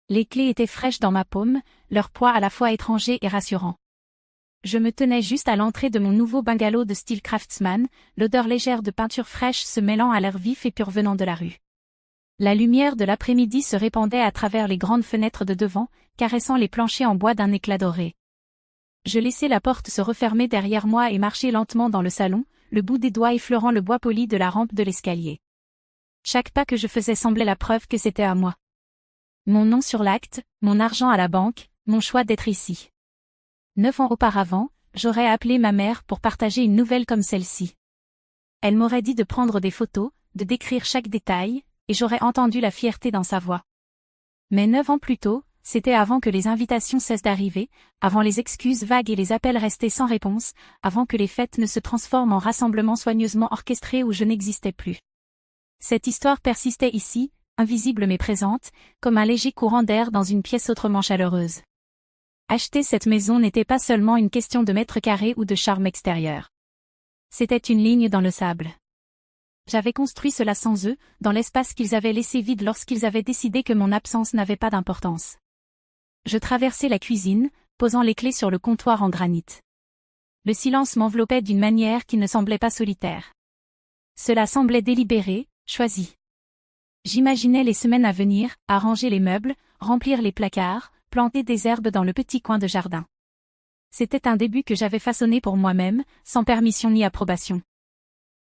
Les clés étaient fraîches dans ma paume, leur poids à la fois étranger et rassurant. Je me tenais juste à l'entrée de mon nouveau bungalow de style craftsman, l'odeur légère de peinture fraîche se mêlant à l'air vif et pur venant de la rue. La lumière de l'après-midi se répandait à travers les grandes fenêtres de devant, caressant les planchers en bois d'un éclat doré. Je laissai la porte se refermer derrière moi et marchai lentement dans le salon, le bout des doigts effleurant le bois poli de la rampe de l'escalier. Chaque pas que je faisais semblait la preuve que c'était à moi. Mon nom sur l'acte, mon argent à la banque, mon choix d'être ici. 9 ans auparavant, j'aurais appelé ma mère pour partager une nouvelle comme celle-ci. Elle m'aurait dit de prendre des photos, de décrire chaque détail, et j'aurais entendu la fierté dans sa voix. Mais 9 ans plus tôt, c'était avant que les invitations cessent d'arriver, avant les excuses vagues et les appels restés sans réponse, avant que les fêtes ne se transforment en rassemblements soigneusement orchestrés où je n'existais plus. Cette histoire persistait ici, invisible mais présente, comme un léger courant d'air dans une pièce autrement chaleureuse. Acheter cette maison n'était pas seulement une question de mètres carrés ou de charme extérieur. C'était une ligne dans le sable. J'avais construit cela sans eux, dans l'espace qu'ils avaient laissé vide lorsqu'ils avaient décidé que mon absence n'avait pas d'importance. Je traversai la cuisine, posant les clés sur le comptoir en granit. Le silence m'enveloppait d'une manière qui ne semblait pas solitaire. Cela semblait délibéré, choisi. J'imaginais les semaines à venir, arranger les meubles, remplir les placards, planter des herbes dans le petit coin de jardin. C'était un début que j'avais façonné pour moi-même, sans permission ni approbation.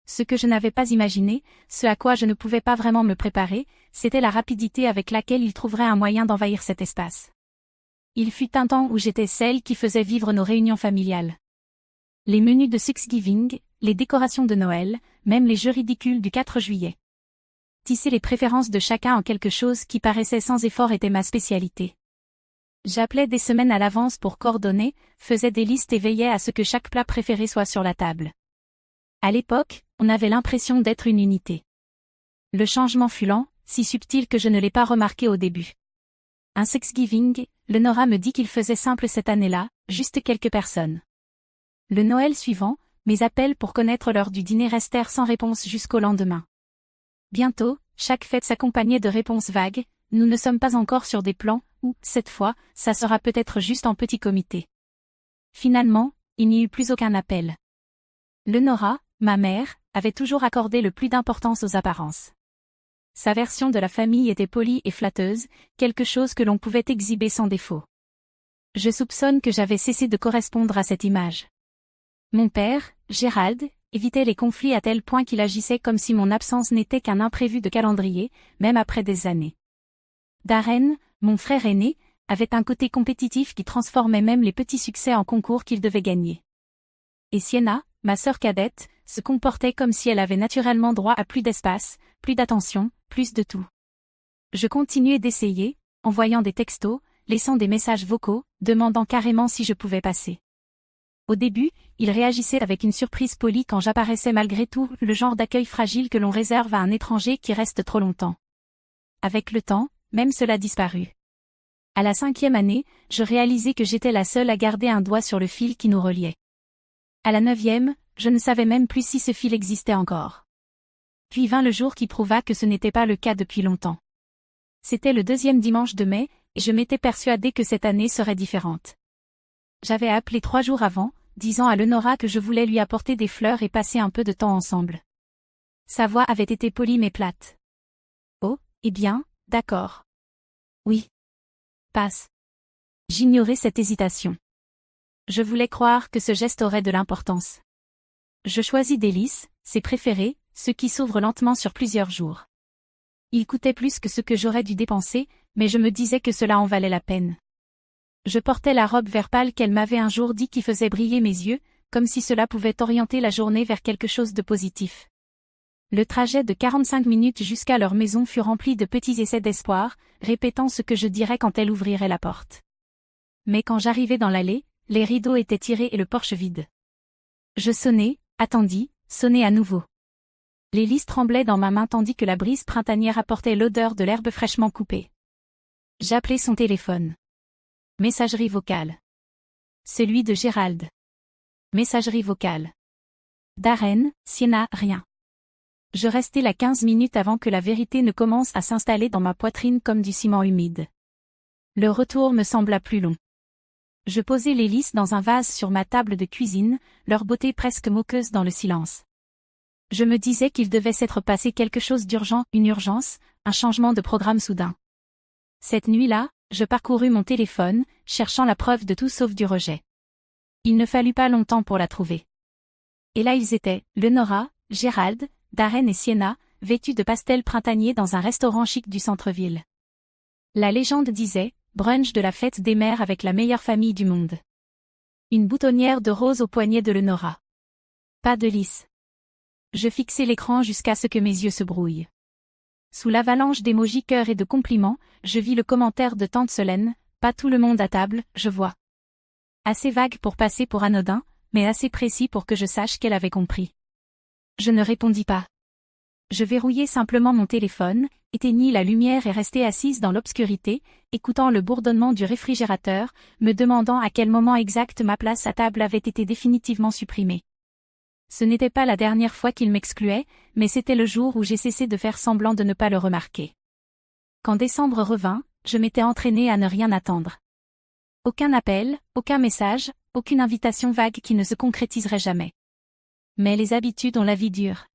Ce que je n'avais pas imaginé, ce à quoi je ne pouvais pas vraiment me préparer, c'était la rapidité avec laquelle il trouverait un moyen d'envahir cet espace. Il fut un temps où j'étais celle qui faisait vivre nos réunions familiales. Les menus de Thanksgiving, les décorations de Noël, même les jeux ridicules du 4 juillet. Tisser les préférences de chacun en quelque chose qui paraissait sans effort était ma spécialité. J'appelais des semaines à l'avance pour coordonner, faisais des listes et veillais à ce que chaque plat préféré soit sur la table. À l'époque, on avait l'impression d'être une unité. Le changement fut lent, si subtil que je ne l'ai pas remarqué au début. Un Thanksgiving, le Nora me dit qu'il faisait simple cette année-là, juste quelques personnes. Le Noël suivant, mes appels pour connaître l'heure du dîner restèrent sans réponse jusqu'au lendemain. Bientôt, chaque fête s'accompagnait de réponses vagues, nous ne sommes pas encore sur des plans, ou, cette fois, ça sera peut-être juste en petit comité. Finalement, il n'y eut plus aucun appel. Le Nora, ma mère, avait toujours accordé le plus d'importance aux apparences. Sa version de la famille était polie et flatteuse, quelque chose que l'on pouvait exhiber sans défaut. Je soupçonne que j'avais cessé de correspondre à cette image. Mon père, Gérald, évitait les conflits à tel point qu'il agissait comme si mon absence n'était qu'un imprévu de calendrier, même après des années. Darren, mon frère aîné, avait un côté compétitif qui transformait même les petits succès en concours qu'il devait gagner. Et Sienna, ma sœur cadette, se comportait comme si elle avait naturellement droit à plus d'espace, plus d'attention, plus de tout. Je continuais d'essayer, envoyant des textos, laissant des messages vocaux, demandant carrément si je pouvais passer. Au début, il réagissait avec une surprise polie quand j'apparaissais malgré tout, le genre d'accueil fragile que l'on réserve à un étranger qui reste trop longtemps. Avec le temps, même cela disparut. À la 5e année, je réalisais que j'étais la seule à garder un doigt sur le fil qui nous reliait. À la 9e, je ne savais même plus si ce fil existait encore. Puis vint le jour qui prouva que ce n'était pas le cas depuis longtemps. C'était le 2e dimanche de mai, et je m'étais persuadée que cette année serait différente. J'avais appelé 3 jours avant, disant à Lenora que je voulais lui apporter des fleurs et passer un peu de temps ensemble. Sa voix avait été polie mais plate. Oh, eh bien, d'accord. Oui. Passe. J'ignorais cette hésitation. Je voulais croire que ce geste aurait de l'importance. Je choisis des lys, ses préférés, ceux qui s'ouvrent lentement sur plusieurs jours. Ils coûtaient plus que ce que j'aurais dû dépenser, mais je me disais que cela en valait la peine. Je portais la robe vert pâle qu'elle m'avait un jour dit qui faisait briller mes yeux, comme si cela pouvait orienter la journée vers quelque chose de positif. Le trajet de 45 minutes jusqu'à leur maison fut rempli de petits essais d'espoir, répétant ce que je dirais quand elle ouvrirait la porte. Mais quand j'arrivai dans l'allée, les rideaux étaient tirés et le porche vide. Je sonnai, attendis, sonnai à nouveau. Les lys tremblaient dans ma main tandis que la brise printanière apportait l'odeur de l'herbe fraîchement coupée. J'appelai son téléphone. Messagerie vocale. Celui de Gérald. Messagerie vocale. Darren, Sienna, rien. Je restai là 15 minutes avant que la vérité ne commence à s'installer dans ma poitrine comme du ciment humide. Le retour me sembla plus long. Je posai les lys dans un vase sur ma table de cuisine, leur beauté presque moqueuse dans le silence. Je me disais qu'il devait s'être passé quelque chose d'urgent, une urgence, un changement de programme soudain. Cette nuit-là, je parcourus mon téléphone, cherchant la preuve de tout sauf du rejet. Il ne fallut pas longtemps pour la trouver. Et là ils étaient, Leonora, Gérald, Darren et Sienna, vêtus de pastels printaniers dans un restaurant chic du centre-ville. La légende disait, brunch de la fête des mères avec la meilleure famille du monde. Une boutonnière de rose au poignet de Leonora. Pas de lys. Je fixai l'écran jusqu'à ce que mes yeux se brouillent. Sous l'avalanche d'émojis cœurs et de compliments, je vis le commentaire de tante Solène, pas tout le monde à table, je vois. Assez vague pour passer pour anodin, mais assez précis pour que je sache qu'elle avait compris. Je ne répondis pas. Je verrouillai simplement mon téléphone, éteignis la lumière et restai assise dans l'obscurité, écoutant le bourdonnement du réfrigérateur, me demandant à quel moment exact ma place à table avait été définitivement supprimée. Ce n'était pas la dernière fois qu'il m'excluait, mais c'était le jour où j'ai cessé de faire semblant de ne pas le remarquer. Quand décembre revint, je m'étais entraînée à ne rien attendre. Aucun appel, aucun message, aucune invitation vague qui ne se concrétiserait jamais. Mais les habitudes ont la vie dure.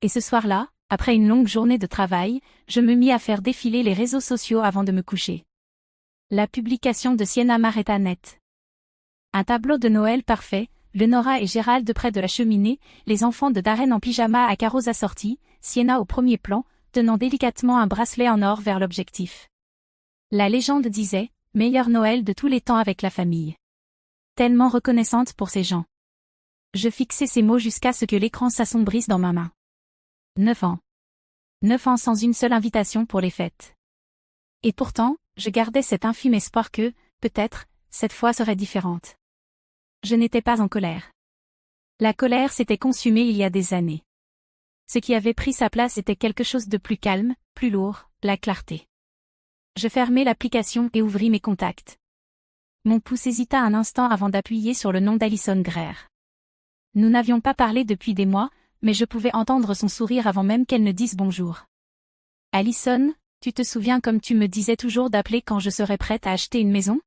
Et ce soir-là, après une longue journée de travail, je me mis à faire défiler les réseaux sociaux avant de me coucher. La publication de Sienna m'arrêta net. Un tableau de Noël parfait, Leonora et Gérald près de la cheminée, les enfants de Darren en pyjama à carreaux assortis, Sienna au premier plan, tenant délicatement un bracelet en or vers l'objectif. La légende disait, meilleur Noël de tous les temps avec la famille. Tellement reconnaissante pour ces gens. Je fixai ces mots jusqu'à ce que l'écran s'assombrisse dans ma main. 9 ans. 9 ans sans une seule invitation pour les fêtes. Et pourtant, je gardais cet infime espoir que, peut-être, cette fois serait différente. Je n'étais pas en colère. La colère s'était consumée il y a des années. Ce qui avait pris sa place était quelque chose de plus calme, plus lourd, la clarté. Je fermai l'application et ouvris mes contacts. Mon pouce hésita un instant avant d'appuyer sur le nom d'Alison Greer. Nous n'avions pas parlé depuis des mois, mais je pouvais entendre son sourire avant même qu'elle ne dise bonjour. Alison, tu te souviens comme tu me disais toujours d'appeler quand je serais prête à acheter une maison?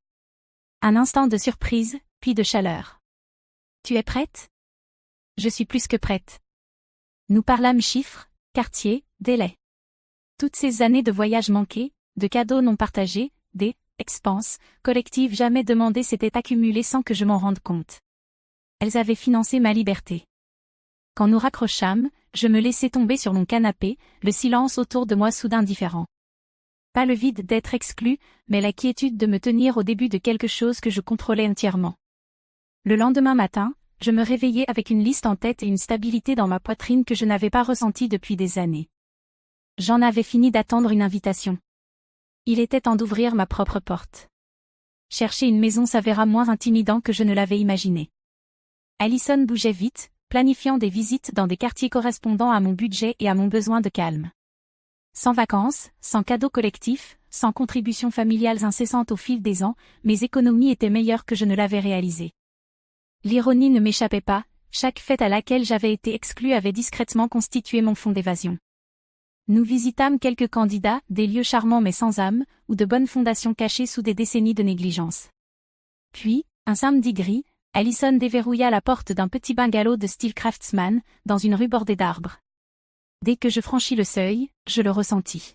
Un instant de surprise, puis de chaleur. Tu es prête? Je suis plus que prête. Nous parlâmes chiffres, quartier, délais. Toutes ces années de voyages manqués, de cadeaux non partagés, des expenses collectives jamais demandées s'étaient accumulées sans que je m'en rende compte. Elles avaient financé ma liberté. Quand nous raccrochâmes, je me laissai tomber sur mon canapé, le silence autour de moi soudain différent. Pas le vide d'être exclu, mais la quiétude de me tenir au début de quelque chose que je contrôlais entièrement. Le lendemain matin, je me réveillai avec une liste en tête et une stabilité dans ma poitrine que je n'avais pas ressentie depuis des années. J'en avais fini d'attendre une invitation. Il était temps d'ouvrir ma propre porte. Chercher une maison s'avéra moins intimidant que je ne l'avais imaginé. Alison bougeait vite, planifiant des visites dans des quartiers correspondant à mon budget et à mon besoin de calme. Sans vacances, sans cadeaux collectifs, sans contributions familiales incessantes au fil des ans, mes économies étaient meilleures que je ne l'avais réalisé. L'ironie ne m'échappait pas, chaque fête à laquelle j'avais été exclue avait discrètement constitué mon fonds d'évasion. Nous visitâmes quelques candidats, des lieux charmants mais sans âme, ou de bonnes fondations cachées sous des décennies de négligence. Puis, un samedi gris, Alison déverrouilla la porte d'un petit bungalow de style craftsman, dans une rue bordée d'arbres. Dès que je franchis le seuil, je le ressentis.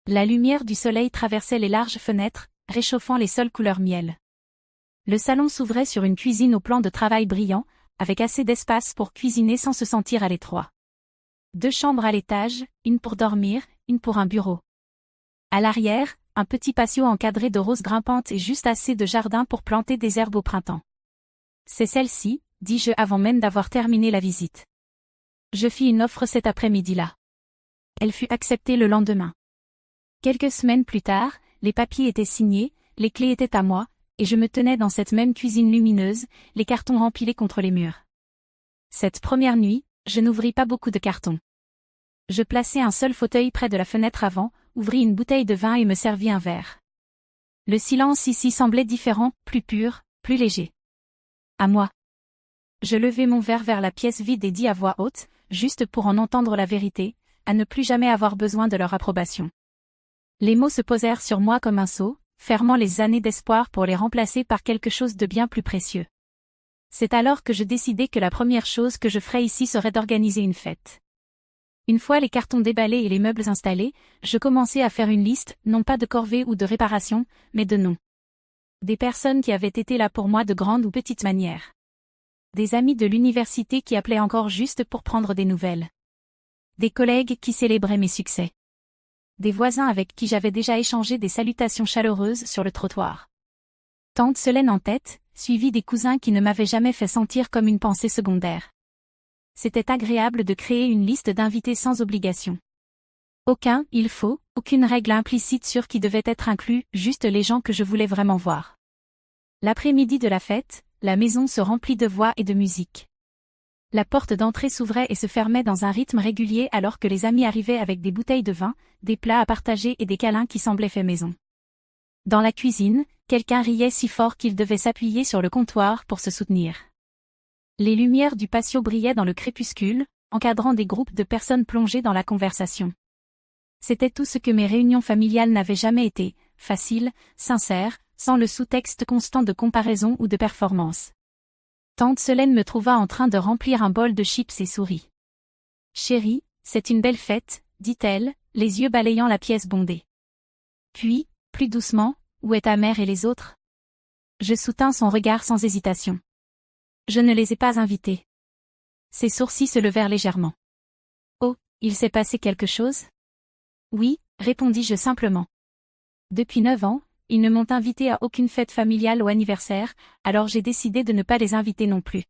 La lumière du soleil traversait les larges fenêtres, réchauffant les sols couleur miel. Le salon s'ouvrait sur une cuisine au plan de travail brillant, avec assez d'espace pour cuisiner sans se sentir à l'étroit. 2 chambres à l'étage, une pour dormir, une pour un bureau. À l'arrière, un petit patio encadré de roses grimpantes et juste assez de jardin pour planter des herbes au printemps. C'est celle-ci, dis-je avant même d'avoir terminé la visite. Je fis une offre cet après-midi-là. Elle fut acceptée le lendemain. Quelques semaines plus tard, les papiers étaient signés, les clés étaient à moi, et je me tenais dans cette même cuisine lumineuse, les cartons rempilés contre les murs. Cette première nuit, je n'ouvris pas beaucoup de cartons. Je plaçai un seul fauteuil près de la fenêtre avant, ouvris une bouteille de vin et me servis un verre. Le silence ici semblait différent, plus pur, plus léger. À moi. Je levai mon verre vers la pièce vide et dis à voix haute, juste pour en entendre la vérité, à ne plus jamais avoir besoin de leur approbation. Les mots se posèrent sur moi comme un seau, fermant les années d'espoir pour les remplacer par quelque chose de bien plus précieux. C'est alors que je décidai que la première chose que je ferais ici serait d'organiser une fête. Une fois les cartons déballés et les meubles installés, je commençai à faire une liste, non pas de corvées ou de réparations, mais de noms. Des personnes qui avaient été là pour moi de grande ou petite manière. Des amis de l'université qui appelaient encore juste pour prendre des nouvelles. Des collègues qui célébraient mes succès. Des voisins avec qui j'avais déjà échangé des salutations chaleureuses sur le trottoir. Tante Solène en tête, suivie des cousins qui ne m'avaient jamais fait sentir comme une pensée secondaire. C'était agréable de créer une liste d'invités sans obligation. Aucune règle implicite sur qui devait être inclus, juste les gens que je voulais vraiment voir. L'après-midi de la fête, la maison se remplit de voix et de musique. La porte d'entrée s'ouvrait et se fermait dans un rythme régulier alors que les amis arrivaient avec des bouteilles de vin, des plats à partager et des câlins qui semblaient faits maison. Dans la cuisine, quelqu'un riait si fort qu'il devait s'appuyer sur le comptoir pour se soutenir. Les lumières du patio brillaient dans le crépuscule, encadrant des groupes de personnes plongées dans la conversation. C'était tout ce que mes réunions familiales n'avaient jamais été, faciles, sincères, sans le sous-texte constant de comparaison ou de performance. Tante Solène me trouva en train de remplir un bol de chips et sourit. « Chérie, c'est une belle fête, dit-elle, les yeux balayant la pièce bondée. Puis, plus doucement, où est ta mère et les autres ? Je soutins son regard sans hésitation. Je ne les ai pas invités. Ses sourcils se levèrent légèrement. Oh, il s'est passé quelque chose ? Oui, répondis-je simplement. Depuis 9 ans, ils ne m'ont invité à aucune fête familiale ou anniversaire, alors j'ai décidé de ne pas les inviter non plus.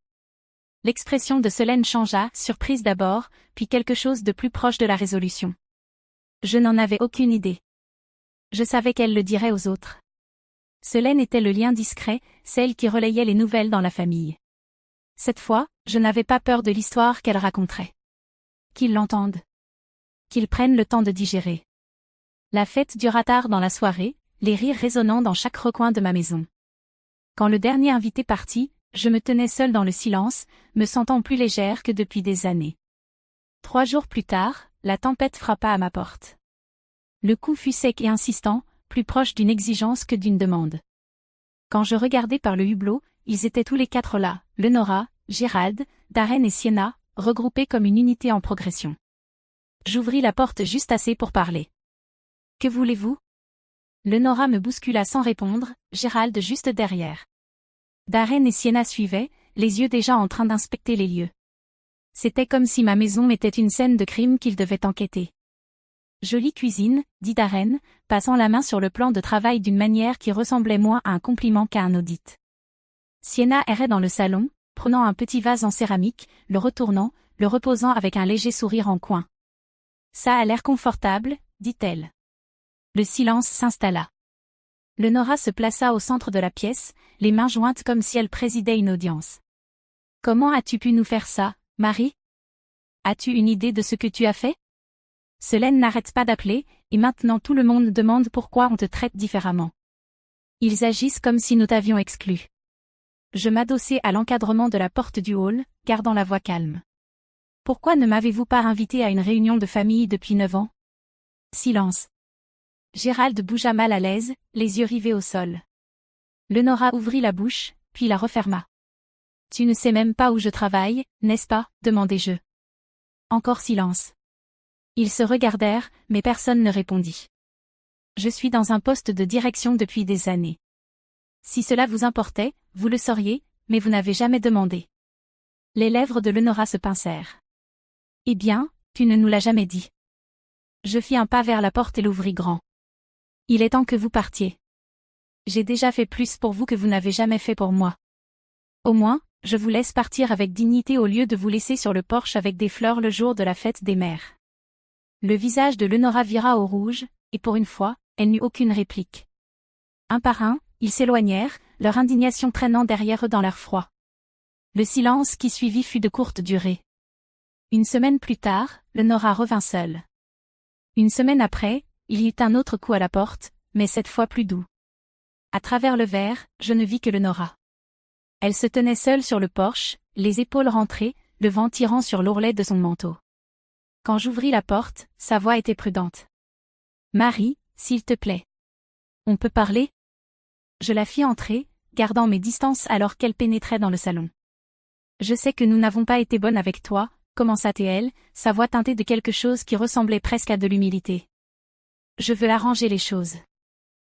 L'expression de Solène changea, surprise d'abord, puis quelque chose de plus proche de la résolution. Je n'en avais aucune idée. Je savais qu'elle le dirait aux autres. Solène était le lien discret, celle qui relayait les nouvelles dans la famille. Cette fois, je n'avais pas peur de l'histoire qu'elle raconterait. Qu'ils l'entendent. Qu'ils prennent le temps de digérer. La fête dura tard dans la soirée, les rires résonnant dans chaque recoin de ma maison. Quand le dernier invité partit, je me tenais seule dans le silence, me sentant plus légère que depuis des années. 3 jours plus tard, la tempête frappa à ma porte. Le coup fut sec et insistant, plus proche d'une exigence que d'une demande. Quand je regardai par le hublot, ils étaient tous les 4 là, Leonora, Gérald, Darren et Sienna, regroupés comme une unité en progression. J'ouvris la porte juste assez pour parler. « Que voulez-vous » Leonora me bouscula sans répondre, Gérald juste derrière. Darren et Sienna suivaient, les yeux déjà en train d'inspecter les lieux. C'était comme si ma maison était une scène de crime qu'ils devaient enquêter. « Jolie cuisine, dit Darren, passant la main sur le plan de travail d'une manière qui ressemblait moins à un compliment qu'à un audit. Sienna errait dans le salon, prenant un petit vase en céramique, le retournant, le reposant avec un léger sourire en coin. « Ça a l'air confortable, dit-elle. » Le silence s'installa. Leonora se plaça au centre de la pièce, les mains jointes comme si elle présidait une audience. « Comment as-tu pu nous faire ça, Marie ? As-tu une idée de ce que tu as fait ? Solène n'arrête pas d'appeler, et maintenant tout le monde demande pourquoi on te traite différemment. Ils agissent comme si nous t'avions exclu. » Je m'adossai à l'encadrement de la porte du hall, gardant la voix calme. « Pourquoi ne m'avez-vous pas invité à une réunion de famille depuis 9 ans ? » Silence. Gérald bougea mal à l'aise, les yeux rivés au sol. Leonora ouvrit la bouche, puis la referma. « Tu ne sais même pas où je travaille, n'est-ce pas ? Demandai-je. Encore silence. Ils se regardèrent, mais personne ne répondit. Je suis dans un poste de direction depuis des années. Si cela vous importait, vous le sauriez, mais vous n'avez jamais demandé. Les lèvres de Leonora se pincèrent. Eh bien, tu ne nous l'as jamais dit. Je fis un pas vers la porte et l'ouvris grand. Il est temps que vous partiez. J'ai déjà fait plus pour vous que vous n'avez jamais fait pour moi. Au moins, je vous laisse partir avec dignité au lieu de vous laisser sur le porche avec des fleurs le jour de la fête des mères. Le visage de Leonora vira au rouge, et pour une fois, elle n'eut aucune réplique. Un par un, ils s'éloignèrent, leur indignation traînant derrière eux dans l'air froid. Le silence qui suivit fut de courte durée. Une semaine plus tard, Leonora revint seule. Une semaine après, il y eut un autre coup à la porte, mais cette fois plus doux. À travers le verre, je ne vis que Leonora. Elle se tenait seule sur le porche, les épaules rentrées, le vent tirant sur l'ourlet de son manteau. Quand j'ouvris la porte, sa voix était prudente. « Marie, s'il te plaît. On peut parler ? Je la fis entrer, gardant mes distances alors qu'elle pénétrait dans le salon. Je sais que nous n'avons pas été bonnes avec toi, commença-t-elle, sa voix teintée de quelque chose qui ressemblait presque à de l'humilité. Je veux arranger les choses.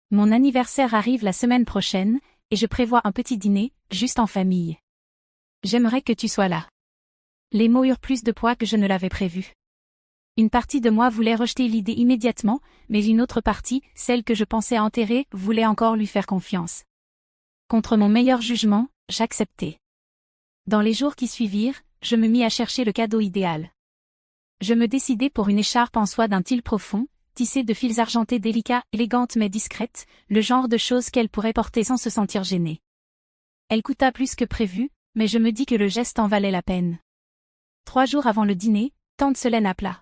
Mon anniversaire arrive la semaine prochaine, et je prévois un petit dîner, juste en famille. J'aimerais que tu sois là. Les mots eurent plus de poids que je ne l'avais prévu. Une partie de moi voulait rejeter l'idée immédiatement, mais une autre partie, celle que je pensais enterrer, voulait encore lui faire confiance. Contre mon meilleur jugement, j'acceptai. Dans les jours qui suivirent, je me mis à chercher le cadeau idéal. Je me décidai pour une écharpe en soie d'un til profond, tissée de fils argentés délicats, élégante mais discrète, le genre de chose qu'elle pourrait porter sans se sentir gênée. Elle coûta plus que prévu, mais je me dis que le geste en valait la peine. 3 jours avant le dîner, tante Solène appela.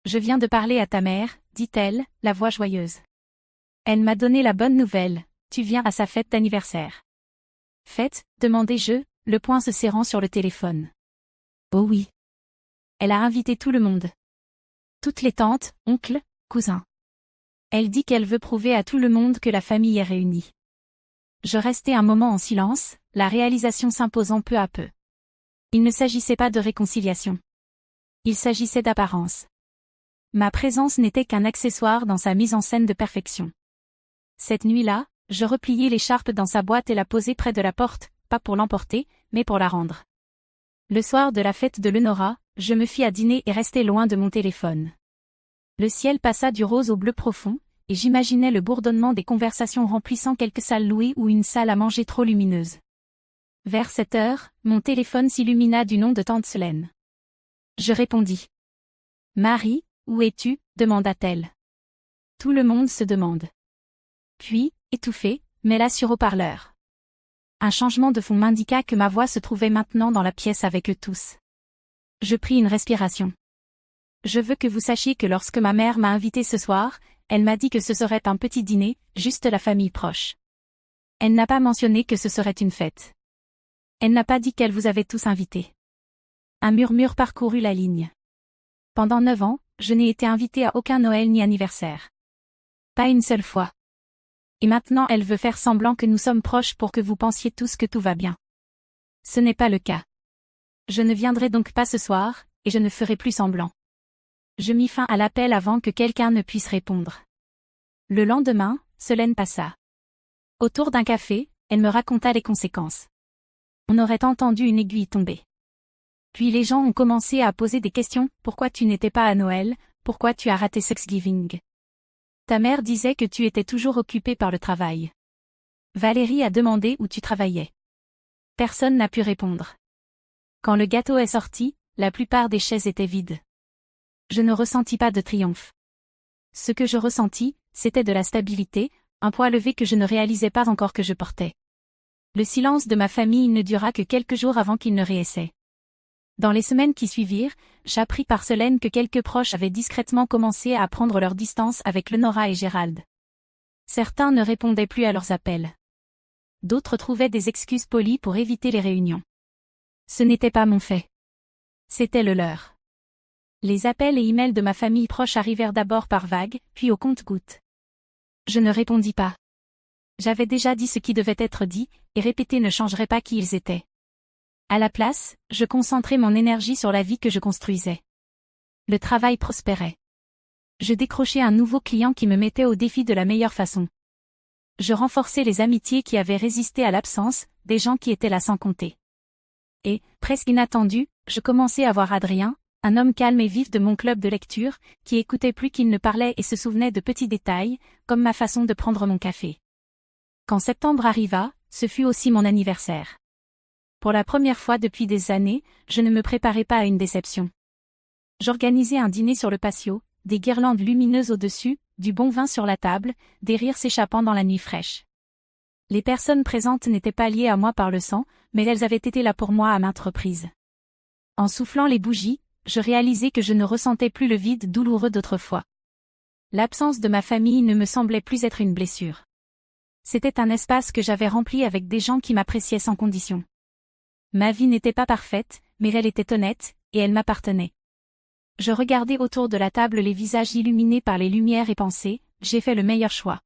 « Je viens de parler à ta mère, dit-elle, la voix joyeuse. Elle m'a donné la bonne nouvelle, tu viens à sa fête d'anniversaire. » « Fête ?» demandai-je, le poing se serrant sur le téléphone. « Oh oui. Elle a invité tout le monde. Toutes les tantes, oncles, cousins. Elle dit qu'elle veut prouver à tout le monde que la famille est réunie. » Je restai un moment en silence, la réalisation s'imposant peu à peu. Il ne s'agissait pas de réconciliation. Il s'agissait d'apparence. Ma présence n'était qu'un accessoire dans sa mise en scène de perfection. Cette nuit-là, je repliai l'écharpe dans sa boîte et la posai près de la porte, pas pour l'emporter, mais pour la rendre. Le soir de la fête de Lenora, je me fis à dîner et restai loin de mon téléphone. Le ciel passa du rose au bleu profond, et j'imaginais le bourdonnement des conversations remplissant quelques salles louées ou une salle à manger trop lumineuse. Vers 7 heures, mon téléphone s'illumina du nom de tante Solène. Je répondis. « Marie, où es-tu » demanda-t-elle. Tout le monde se demande. Puis, étouffée, mets-la sur haut-parleur. Un changement de fond m'indiqua que ma voix se trouvait maintenant dans la pièce avec eux tous. Je pris une respiration. Je veux que vous sachiez que lorsque ma mère m'a invitée ce soir, elle m'a dit que ce serait un petit dîner, juste la famille proche. Elle n'a pas mentionné que ce serait une fête. Elle n'a pas dit qu'elle vous avait tous invités. Un murmure parcourut la ligne. Pendant 9 ans, je n'ai été invitée à aucun Noël ni anniversaire. Pas une seule fois. Et maintenant elle veut faire semblant que nous sommes proches pour que vous pensiez tous que tout va bien. Ce n'est pas le cas. Je ne viendrai donc pas ce soir, et je ne ferai plus semblant. Je mis fin à l'appel avant que quelqu'un ne puisse répondre. Le lendemain, Solène passa. Autour d'un café, elle me raconta les conséquences. On aurait entendu une aiguille tomber. Puis les gens ont commencé à poser des questions, pourquoi tu n'étais pas à Noël, pourquoi tu as raté Thanksgiving. Ta mère disait que tu étais toujours occupée par le travail. Valérie a demandé où tu travaillais. Personne n'a pu répondre. Quand le gâteau est sorti, la plupart des chaises étaient vides. Je ne ressentis pas de triomphe. Ce que je ressentis, c'était de la stabilité, un poids levé que je ne réalisais pas encore que je portais. Le silence de ma famille ne dura que quelques jours avant qu'il ne réessaie. Dans les semaines qui suivirent, j'appris par Solène que quelques proches avaient discrètement commencé à prendre leur distance avec Lenora et Gérald. Certains ne répondaient plus à leurs appels. D'autres trouvaient des excuses polies pour éviter les réunions. Ce n'était pas mon fait. C'était le leur. Les appels et emails de ma famille proche arrivèrent d'abord par vagues, puis au compte-gouttes. Je ne répondis pas. J'avais déjà dit ce qui devait être dit, et répéter ne changerait pas qui ils étaient. À la place, je concentrais mon énergie sur la vie que je construisais. Le travail prospérait. Je décrochais un nouveau client qui me mettait au défi de la meilleure façon. Je renforçais les amitiés qui avaient résisté à l'absence, des gens qui étaient là sans compter. Et, presque inattendu, je commençais à voir Adrien, un homme calme et vif de mon club de lecture, qui écoutait plus qu'il ne parlait et se souvenait de petits détails, comme ma façon de prendre mon café. Quand septembre arriva, ce fut aussi mon anniversaire. Pour la première fois depuis des années, je ne me préparais pas à une déception. J'organisais un dîner sur le patio, des guirlandes lumineuses au-dessus, du bon vin sur la table, des rires s'échappant dans la nuit fraîche. Les personnes présentes n'étaient pas liées à moi par le sang, mais elles avaient été là pour moi à maintes reprises. En soufflant les bougies, je réalisais que je ne ressentais plus le vide douloureux d'autrefois. L'absence de ma famille ne me semblait plus être une blessure. C'était un espace que j'avais rempli avec des gens qui m'appréciaient sans condition. Ma vie n'était pas parfaite, mais elle était honnête, et elle m'appartenait. Je regardais autour de la table les visages illuminés par les lumières et pensais, j'ai fait le meilleur choix.